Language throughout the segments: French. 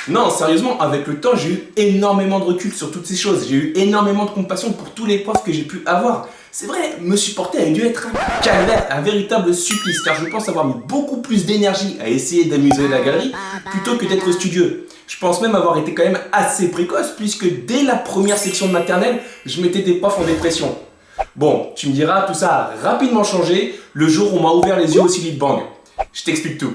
Non, sérieusement, avec le temps, j'ai eu énormément de recul sur toutes ces choses. J'ai eu énormément de compassion pour tous les profs que j'ai pu avoir. C'est vrai, me supporter a dû être un calvaire, un véritable supplice, car je pense avoir mis beaucoup plus d'énergie à essayer d'amuser la galerie plutôt que d'être studieux. Je pense même avoir été quand même assez précoce, puisque dès la première section de maternelle, je mettais des profs en dépression. Bon, tu me diras, tout ça a rapidement changé le jour où on m'a ouvert les yeux au Silly Bang. Je t'explique tout.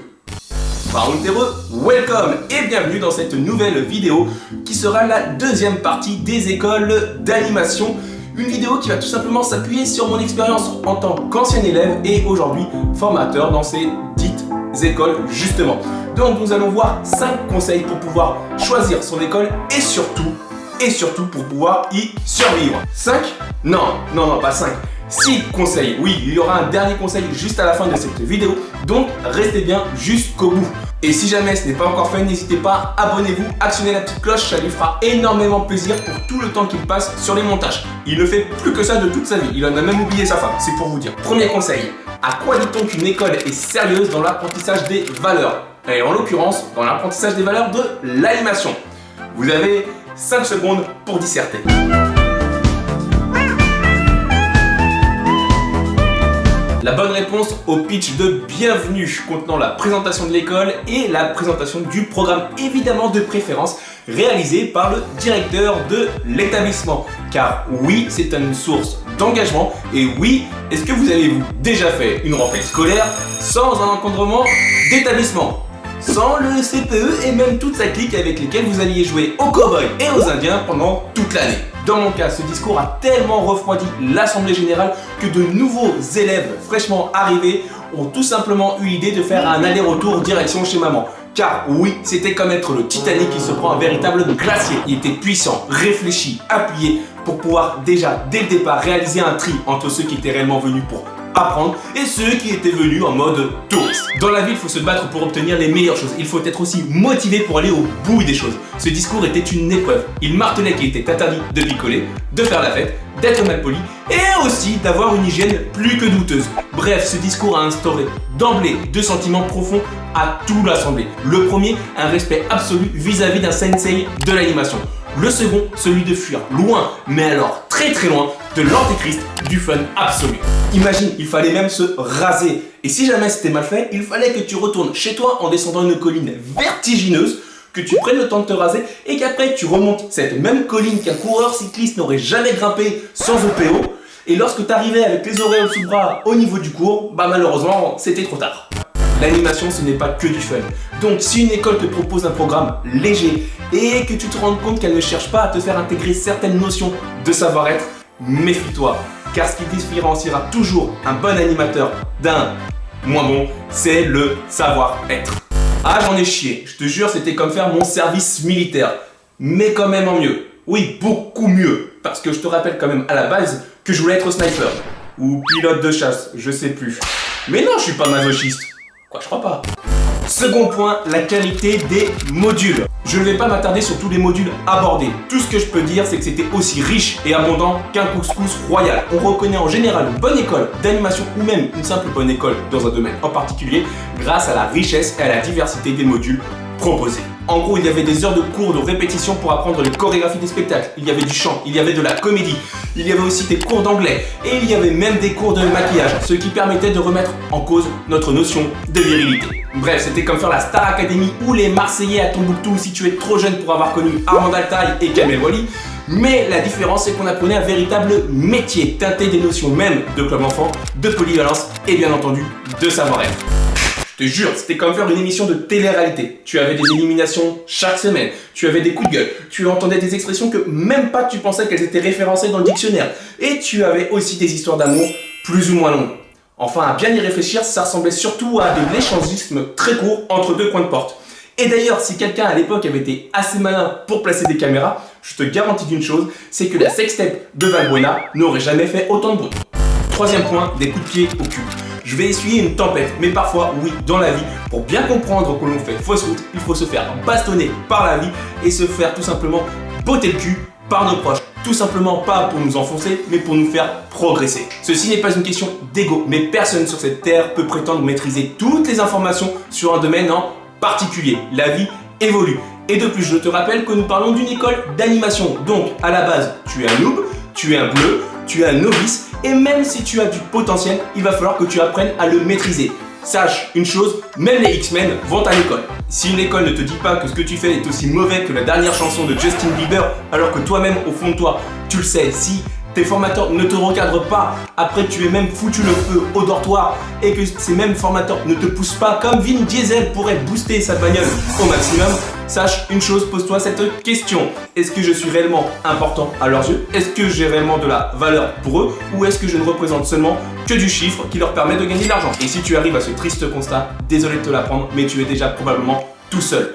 Round heureux, welcome et bienvenue dans cette nouvelle vidéo qui sera la deuxième partie des écoles d'animation. Une vidéo qui va tout simplement s'appuyer sur mon expérience en tant qu'ancien élève et aujourd'hui formateur dans ces dites écoles justement. Donc nous allons voir 5 conseils pour pouvoir choisir son école et surtout pour pouvoir y survivre. 5 ? Non, pas 5. 6 conseils. Oui, il y aura un dernier conseil juste à la fin de cette vidéo, donc restez bien jusqu'au bout. Et si jamais ce n'est pas encore fait, n'hésitez pas, abonnez-vous, actionnez la petite cloche, ça lui fera énormément plaisir pour tout le temps qu'il passe sur les montages. Il ne fait plus que ça de toute sa vie, il en a même oublié sa femme, c'est pour vous dire. Premier conseil, à quoi dit-on qu'une école est sérieuse dans l'apprentissage des valeurs? Et en l'occurrence, dans l'apprentissage des valeurs de l'animation. Vous avez 5 secondes pour disserter. La bonne réponse au pitch de bienvenue contenant la présentation de l'école et la présentation du programme, évidemment de préférence, réalisé par le directeur de l'établissement. Car oui, c'est une source d'engagement et oui, est-ce que vous avez déjà fait une rentrée scolaire sans un encadrement d'établissement ? Sans le CPE et même toute sa clique avec lesquels vous alliez jouer aux cow-boys et aux indiens pendant toute l'année. Dans mon cas, ce discours a tellement refroidi l'Assemblée Générale que de nouveaux élèves fraîchement arrivés ont tout simplement eu l'idée de faire un aller-retour direction chez maman. Car oui, c'était comme être le Titanic qui se prend un véritable glacier. Il était puissant, réfléchi, appuyé pour pouvoir déjà, dès le départ, réaliser un tri entre ceux qui étaient réellement venus pour apprendre et ceux qui étaient venus en mode touriste. Dans la vie, il faut se battre pour obtenir les meilleures choses. Il faut être aussi motivé pour aller au bout des choses. Ce discours était une épreuve. Il martelait qu'il était interdit de picoler, de faire la fête, d'être malpoli et aussi d'avoir une hygiène plus que douteuse. Bref, ce discours a instauré d'emblée 2 sentiments profonds à toute l'assemblée. Le premier, un respect absolu vis-à-vis d'un sensei de l'animation. Le second, celui de fuir loin, mais alors très loin, de l'antéchrist du fun absolu. Imagine, il fallait même se raser. Et si jamais c'était mal fait, il fallait que tu retournes chez toi en descendant une colline vertigineuse, que tu prennes le temps de te raser et qu'après tu remontes cette même colline qu'un coureur cycliste n'aurait jamais grimpé sans EPO. Et lorsque tu arrivais avec les oreilles sous le bras au niveau du cours, malheureusement, c'était trop tard. L'animation, ce n'est pas que du fun. Donc si une école te propose un programme léger et que tu te rends compte qu'elle ne cherche pas à te faire intégrer certaines notions de savoir-être, méfie-toi. Car ce qui différenciera toujours un bon animateur d'un moins bon, c'est le savoir-être. Ah, j'en ai chié. Je te jure, c'était comme faire mon service militaire. Mais quand même en mieux. Oui, beaucoup mieux. Parce que je te rappelle quand même à la base que je voulais être sniper. Ou pilote de chasse, je sais plus. Mais non, je suis pas masochiste. Quoi, je crois pas. Second point, la qualité des modules. Je ne vais pas m'attarder sur tous les modules abordés. Tout ce que je peux dire, c'est que c'était aussi riche et abondant qu'un couscous royal. On reconnaît en général une bonne école d'animation ou même une simple bonne école dans un domaine en particulier grâce à la richesse et à la diversité des modules proposés. En gros, il y avait des heures de cours de répétition pour apprendre les chorégraphies des spectacles. Il y avait du chant, il y avait de la comédie, il y avait aussi des cours d'anglais et il y avait même des cours de maquillage, ce qui permettait de remettre en cause notre notion de virilité. Bref, c'était comme faire la Star Academy ou les Marseillais à Tombouctou si tu es trop jeune pour avoir connu Armand Altaï et Kamel Wally. Mais la différence, c'est qu'on apprenait un véritable métier, teinté des notions même de club enfant, de polyvalence et bien entendu de savoir-être. Je te jure, c'était comme faire une émission de télé-réalité. Tu avais des éliminations chaque semaine, tu avais des coups de gueule, tu entendais des expressions que même pas tu pensais qu'elles étaient référencées dans le dictionnaire. Et tu avais aussi des histoires d'amour plus ou moins longues. Enfin, à bien y réfléchir, ça ressemblait surtout à de l'échangisme très court entre 2 coins de porte. Et d'ailleurs, si quelqu'un à l'époque avait été assez malin pour placer des caméras, je te garantis d'une chose, c'est que la sextape de Valbuena n'aurait jamais fait autant de bruit. Troisième point, des coups de pied au cul. Je vais essuyer une tempête, mais parfois, oui, dans la vie, pour bien comprendre que l'on fait fausse route, il faut se faire bastonner par la vie et se faire tout simplement botter le cul par nos proches. Tout simplement pas pour nous enfoncer, mais pour nous faire progresser. Ceci n'est pas une question d'ego, mais personne sur cette terre peut prétendre maîtriser toutes les informations sur un domaine en particulier. La vie évolue. Et de plus, je te rappelle que nous parlons d'une école d'animation. Donc, à la base, tu es un noob, tu es un bleu, tu es un novice, et même si tu as du potentiel, il va falloir que tu apprennes à le maîtriser. Sache une chose, même les X-Men vont à l'école. Si une école ne te dit pas que ce que tu fais est aussi mauvais que la dernière chanson de Justin Bieber, alors que toi-même, au fond de toi, tu le sais, si tes formateurs ne te recadrent pas, après tu es même foutu le feu au dortoir et que ces mêmes formateurs ne te poussent pas comme Vin Diesel pourrait booster sa bagnole au maximum, sache une chose, pose-toi cette question. Est-ce que je suis réellement important à leurs yeux? Est-ce que j'ai réellement de la valeur pour eux? Ou est-ce que je ne représente seulement que du chiffre qui leur permet de gagner de l'argent? Et si tu arrives à ce triste constat, désolé de te l'apprendre, mais tu es déjà probablement tout seul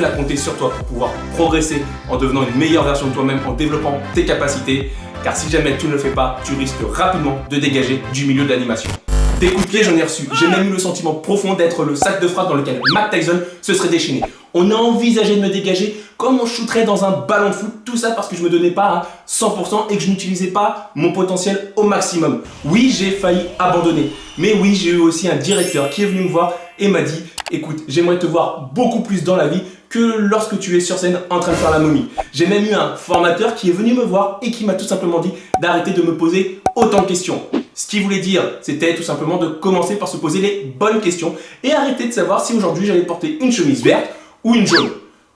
à compter sur toi pour pouvoir progresser en devenant une meilleure version de toi-même, en développant tes capacités. Car si jamais tu ne le fais pas, tu risques rapidement de dégager du milieu de l'animation. Des coups de pied, j'en ai reçu. J'ai même eu le sentiment profond d'être le sac de frappe dans lequel Mike Tyson se serait déchaîné. On a envisagé de me dégager comme on shooterait dans un ballon de foot. Tout ça parce que je me donnais pas à 100% et que je n'utilisais pas mon potentiel au maximum. Oui, j'ai failli abandonner. Mais oui, j'ai eu aussi un directeur qui est venu me voir et m'a dit « Écoute, j'aimerais te voir beaucoup plus dans la vie que lorsque tu es sur scène en train de faire la momie. » J'ai même eu un formateur qui est venu me voir et qui m'a tout simplement dit d'arrêter de me poser autant de questions. Ce qu'il voulait dire, c'était tout simplement de commencer par se poser les bonnes questions et arrêter de savoir si aujourd'hui j'allais porter une chemise verte ou une jaune.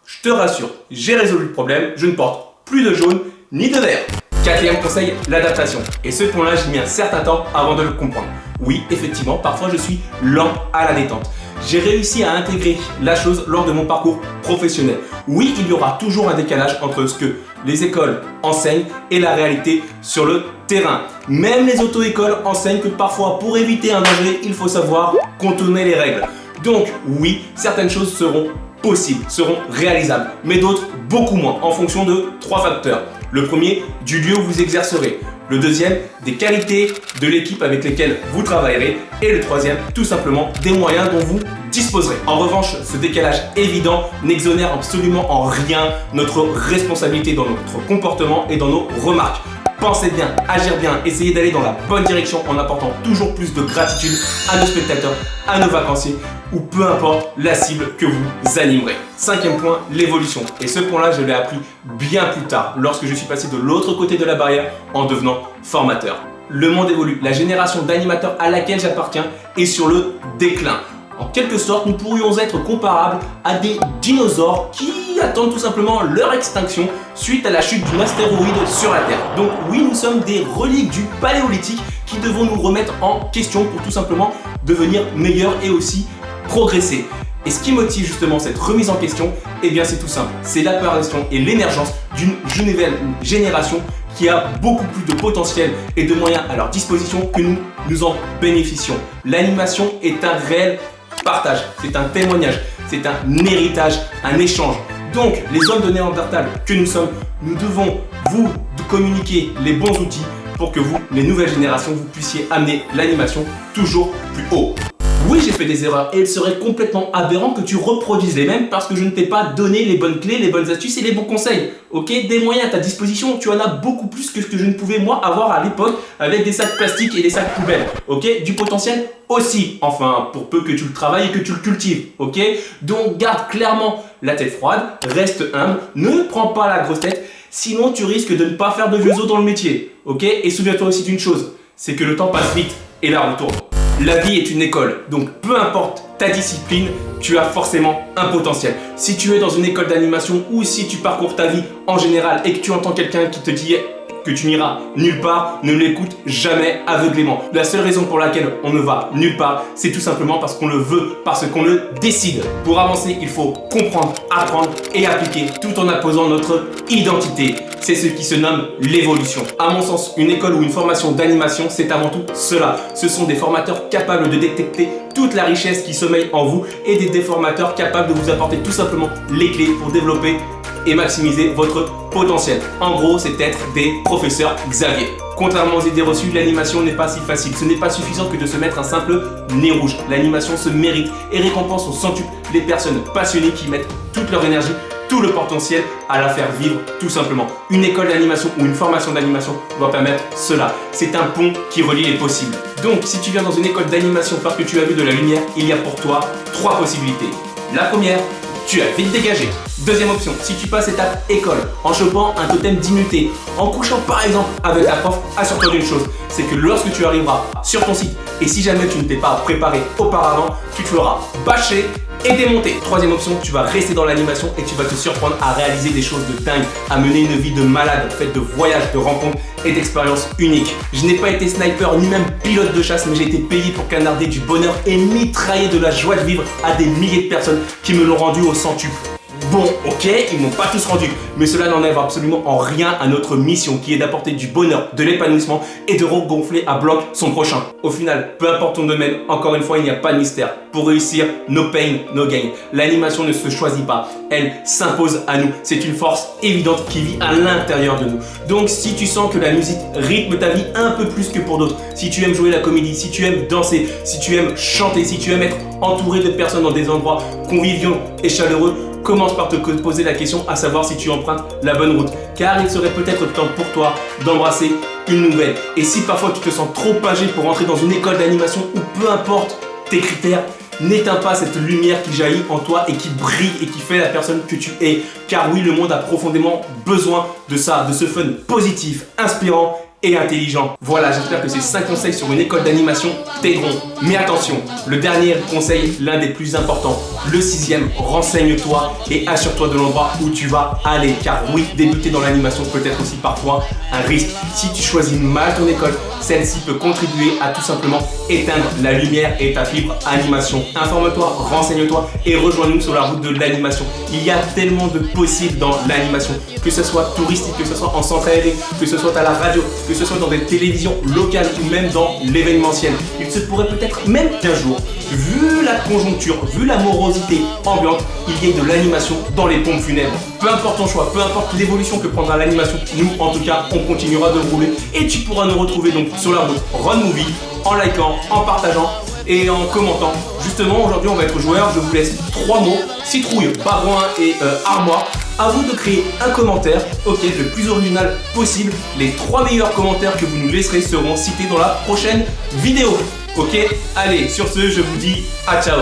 Je te rassure, j'ai résolu le problème, je ne porte plus de jaune ni de vert. Quatrième conseil, l'adaptation. Et ce point-là, j'ai mis un certain temps avant de le comprendre. Oui, effectivement, parfois je suis lent à la détente. J'ai réussi à intégrer la chose lors de mon parcours professionnel. Oui, il y aura toujours un décalage entre ce que les écoles enseignent et la réalité sur le terrain. Même les auto-écoles enseignent que parfois, pour éviter un danger, il faut savoir contourner les règles. Donc oui, certaines choses seront possibles, seront réalisables, mais d'autres beaucoup moins, en fonction de 3 facteurs. Le premier, du lieu où vous exercerez. Le deuxième, des qualités de l'équipe avec lesquelles vous travaillerez. Et le troisième, tout simplement, des moyens dont vous disposerez. En revanche, ce décalage évident n'exonère absolument en rien notre responsabilité dans notre comportement et dans nos remarques. Pensez bien, agir bien, essayez d'aller dans la bonne direction en apportant toujours plus de gratitude à nos spectateurs, à nos vacanciers ou peu importe la cible que vous animerez. Cinquième point, l'évolution. Et ce point-là, je l'ai appris bien plus tard, lorsque je suis passé de l'autre côté de la barrière en devenant formateur. Le monde évolue, la génération d'animateurs à laquelle j'appartiens est sur le déclin. En quelque sorte, nous pourrions être comparables à des dinosaures qui attendent tout simplement leur extinction suite à la chute d'un astéroïde sur la Terre. Donc oui, nous sommes des reliques du paléolithique qui devons nous remettre en question pour tout simplement devenir meilleurs et aussi progresser. Et ce qui motive justement cette remise en question, eh bien c'est tout simple, c'est l'apparition et l'émergence d'une nouvelle génération qui a beaucoup plus de potentiel et de moyens à leur disposition que nous en bénéficions. L'animation est un réel partage, c'est un témoignage, c'est un héritage, un échange. Donc, les hommes de Néandertal que nous sommes, nous devons vous communiquer les bons outils pour que vous, les nouvelles générations, vous puissiez amener l'animation toujours plus haut. Oui, j'ai fait des erreurs et il serait complètement aberrant que tu reproduises les mêmes parce que je ne t'ai pas donné les bonnes clés, les bonnes astuces et les bons conseils. Ok, des moyens à ta disposition, tu en as beaucoup plus que ce que je ne pouvais moi avoir à l'époque avec des sacs plastiques et des sacs poubelles. Ok, du potentiel aussi, enfin, pour peu que tu le travailles et que tu le cultives. Ok, donc garde clairement la tête froide, reste humble, ne prends pas la grosse tête, sinon tu risques de ne pas faire de vieux os dans le métier. Ok, et souviens-toi aussi d'une chose, c'est que le temps passe vite et la roue tourne. La vie est une école, donc peu importe ta discipline, tu as forcément un potentiel. Si tu es dans une école d'animation ou si tu parcours ta vie en général et que tu entends quelqu'un qui te dit que tu n'iras nulle part, ne l'écoute jamais aveuglément. La seule raison pour laquelle on ne va nulle part, c'est tout simplement parce qu'on le veut, parce qu'on le décide. Pour avancer, il faut comprendre, apprendre et appliquer tout en imposant notre identité. C'est ce qui se nomme l'évolution. À mon sens, une école ou une formation d'animation, c'est avant tout cela. Ce sont des formateurs capables de détecter toute la richesse qui sommeille en vous et des formateurs capables de vous apporter tout simplement les clés pour développer et maximiser votre potentiel. En gros, c'est être des professeurs Xavier. Contrairement aux idées reçues, l'animation n'est pas si facile. Ce n'est pas suffisant que de se mettre un simple nez rouge. L'animation se mérite et récompense au centuple les personnes passionnées qui mettent toute leur énergie, tout le potentiel à la faire vivre tout simplement. Une école d'animation ou une formation d'animation doit permettre cela. C'est un pont qui relie les possibles. Donc, si tu viens dans une école d'animation parce que tu as vu de la lumière, il y a pour toi 3 possibilités. La première, tu as vite dégagé. Deuxième option, si tu passes étape école, en chopant un totem d'immunité, en couchant par exemple avec ta prof, assure-toi d'une chose, c'est que lorsque tu arriveras sur ton site, et si jamais tu ne t'es pas préparé auparavant, tu te feras bâcher et démonter. Troisième option, tu vas rester dans l'animation et tu vas te surprendre à réaliser des choses de dingue, à mener une vie de malade, faite de voyages, de rencontres et d'expériences uniques. Je n'ai pas été sniper ni même pilote de chasse, mais j'ai été payé pour canarder du bonheur et mitrailler de la joie de vivre à des milliers de personnes qui me l'ont rendu au centuple. Bon, ok, ils m'ont pas tous rendu, mais cela n'enlève absolument en rien à notre mission qui est d'apporter du bonheur, de l'épanouissement et de regonfler à bloc son prochain. Au final, peu importe ton domaine, encore une fois, il n'y a pas de mystère. Pour réussir, no pain, no gain. L'animation ne se choisit pas, elle s'impose à nous. C'est une force évidente qui vit à l'intérieur de nous. Donc si tu sens que la musique rythme ta vie un peu plus que pour d'autres, si tu aimes jouer la comédie, si tu aimes danser, si tu aimes chanter, si tu aimes être entouré de personnes dans des endroits conviviaux et chaleureux, commence par te poser la question à savoir si tu empruntes la bonne route. Car il serait peut-être temps pour toi d'embrasser une nouvelle. Et si parfois tu te sens trop âgé pour entrer dans une école d'animation ou peu importe tes critères, n'éteins pas cette lumière qui jaillit en toi et qui brille et qui fait la personne que tu es. Car oui, le monde a profondément besoin de ça, de ce fun positif, inspirant et intelligent. Voilà, j'espère que ces 5 conseils sur une école d'animation t'aideront. Mais attention, le dernier conseil, l'un des plus importants, le 6e, renseigne-toi et assure-toi de l'endroit où tu vas aller. Car oui, débuter dans l'animation peut être aussi parfois un risque. Si tu choisis mal ton école, celle-ci peut contribuer à tout simplement éteindre la lumière et ta fibre animation. Informe-toi, renseigne-toi et rejoins-nous sur la route de l'animation. Il y a tellement de possibles dans l'animation, que ce soit touristique, que ce soit en centre aéré, que ce soit à la radio, que ce soit dans des télévisions locales ou même dans l'événementiel. Il se pourrait peut-être même qu'un jour, vu la conjoncture, vu la morosité ambiante, il y ait de l'animation dans les pompes funèbres. Peu importe ton choix, peu importe l'évolution que prendra l'animation, nous en tout cas on continuera de rouler et tu pourras nous retrouver donc sur la route Run Movie en likant, en partageant et en commentant. Justement aujourd'hui on va être joueurs, je vous laisse 3 mots, citrouille, barouin et armoire. À vous de créer un commentaire, ok, le plus original possible. Les 3 meilleurs commentaires que vous nous laisserez seront cités dans la prochaine vidéo. Ok, allez, sur ce, je vous dis à ciao.